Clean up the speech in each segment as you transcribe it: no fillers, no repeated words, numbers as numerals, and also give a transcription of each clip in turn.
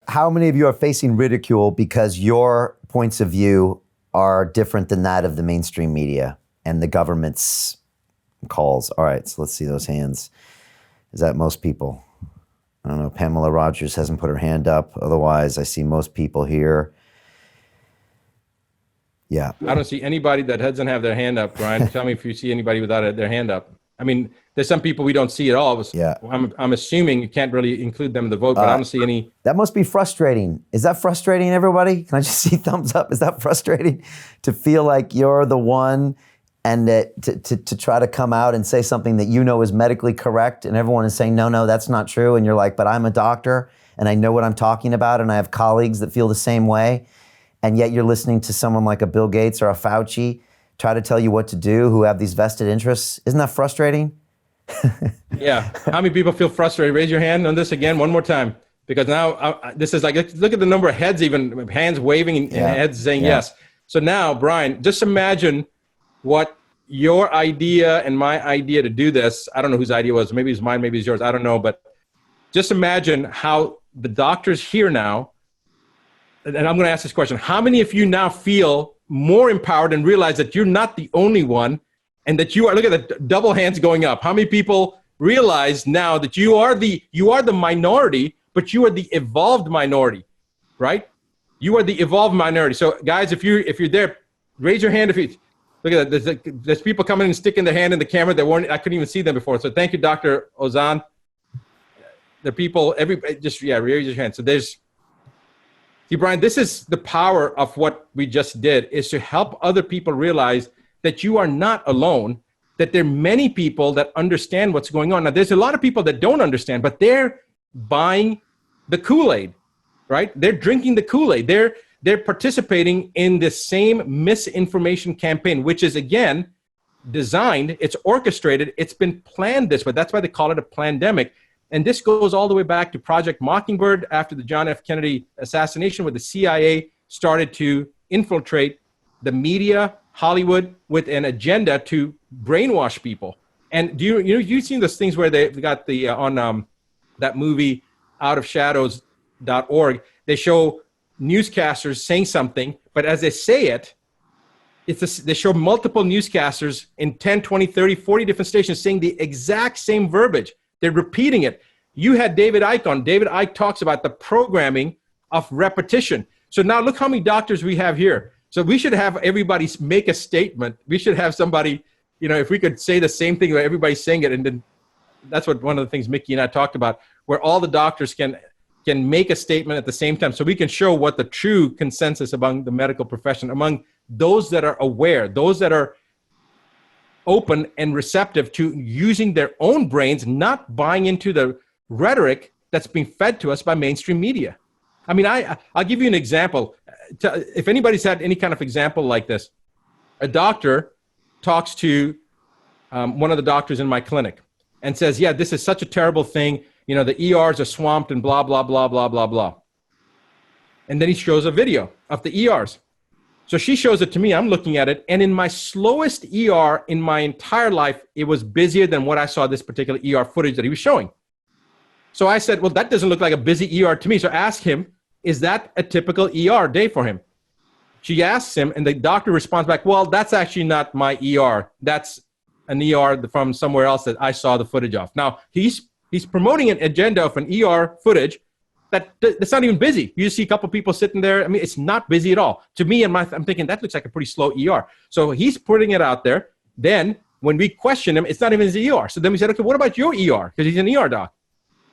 how many of you are facing ridicule because your points of view are different than that of the mainstream media and the government's calls? All right, so let's see those hands. Is that most people? I don't know. Pamela Rogers hasn't put her hand up. Otherwise, I see most people here. Yeah. I don't see anybody that doesn't have their hand up, Brian. Tell me if you see anybody without their hand up. I mean, there's some people we don't see at all. Yeah. I'm assuming you can't really include them in the vote, but I don't see any. That must be frustrating. Is that frustrating, everybody? Can I just see thumbs up? Is that frustrating to feel like you're the one and that to try to come out and say something that you know is medically correct and everyone is saying, no, that's not true. And you're like, but I'm a doctor and I know what I'm talking about and I have colleagues that feel the same way. And yet you're listening to someone like a Bill Gates or a Fauci try to tell you what to do who have these vested interests. Isn't that frustrating? Yeah. How many people feel frustrated? Raise your hand on this again one more time. Because now this is like, look at the number of heads, even hands waving and heads saying yes. So now, Brian, just imagine what your idea and my idea to do this, I don't know whose idea it was, maybe it's mine, maybe it's yours, I don't know, but just imagine how the doctors here now, and I'm going to ask this question, how many of you now feel more empowered and realize that you're not the only one and that you are, look at the double hands going up. How many people realize now that you are the minority, but you are the evolved minority, right? You are the evolved minority. So guys, if you're there, raise your hand. If you look at that, there's people coming and sticking their hand in the camera that weren't, I couldn't even see them before. So thank you, Dr. Ozan. The people, everybody, just, raise your hand. So see, Brian, this is the power of what we just did, is to help other people realize that you are not alone, that there are many people that understand what's going on. Now, there's a lot of people that don't understand, but they're buying the Kool-Aid, right? They're drinking the Kool-Aid. They're participating in the same misinformation campaign, which is, again, designed, it's orchestrated, it's been planned this way. That's why they call it a pandemic. And this goes all the way back to Project Mockingbird after the John F. Kennedy assassination, where the CIA started to infiltrate the media, Hollywood, with an agenda to brainwash people. And you've seen those things where they got the on that movie outofshadows.org, they show newscasters saying something, but as they say it, they show multiple newscasters in 10, 20, 30, 40 different stations saying the exact same verbiage. They're repeating it. You had David Icke on. David Icke talks about the programming of repetition. So now look how many doctors we have here. So we should have everybody make a statement. We should have somebody, if we could say the same thing where everybody's saying it, and then that's what one of the things Mickey and I talked about, where all the doctors can make a statement at the same time, so we can show what the true consensus among the medical profession, among those that are aware, those that are open and receptive to using their own brains, not buying into the rhetoric that's being fed to us by mainstream media. I mean, I'll give you an example. If anybody's had any kind of example like this, a doctor talks to one of the doctors in my clinic and says, yeah, this is such a terrible thing. The ERs are swamped and blah, blah, blah, blah, blah, blah. And then he shows a video of the ERs. So she shows it to me, I'm looking at it, and in my slowest ER in my entire life, it was busier than what I saw this particular ER footage that he was showing. So I said, well, that doesn't look like a busy ER to me. So I asked him, is that a typical ER day for him? She asks him, and the doctor responds back, well, that's actually not my ER. That's an ER from somewhere else that I saw the footage of. Now, he's promoting an agenda of an ER footage that's not even busy. You just see a couple people sitting there. I mean, it's not busy at all. To me, I'm thinking that looks like a pretty slow ER. So he's putting it out there. Then when we question him, it's not even his ER. So then we said, okay, what about your ER? Because he's an ER doc.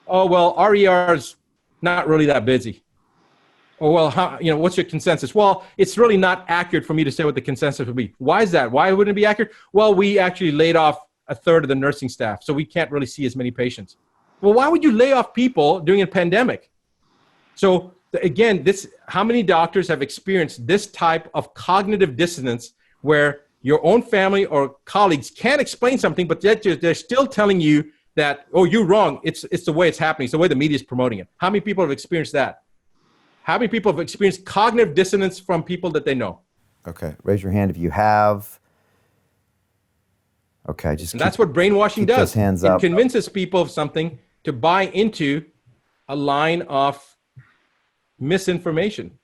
Oh, well, our ER is not really that busy. Oh, well, what's your consensus? Well, it's really not accurate for me to say what the consensus would be. Why is that? Why wouldn't it be accurate? Well, we actually laid off a third of the nursing staff, so we can't really see as many patients. Well, why would you lay off people during a pandemic? So again, how many doctors have experienced this type of cognitive dissonance where your own family or colleagues can't explain something, but yet they're still telling you that, oh, you're wrong. It's the way it's happening. It's the way the media is promoting it. How many people have experienced that? How many people have experienced cognitive dissonance from people that they know? Okay, raise your hand if you have. Okay, and that's what brainwashing does. Those hands up. It convinces people of something to buy into a line of misinformation.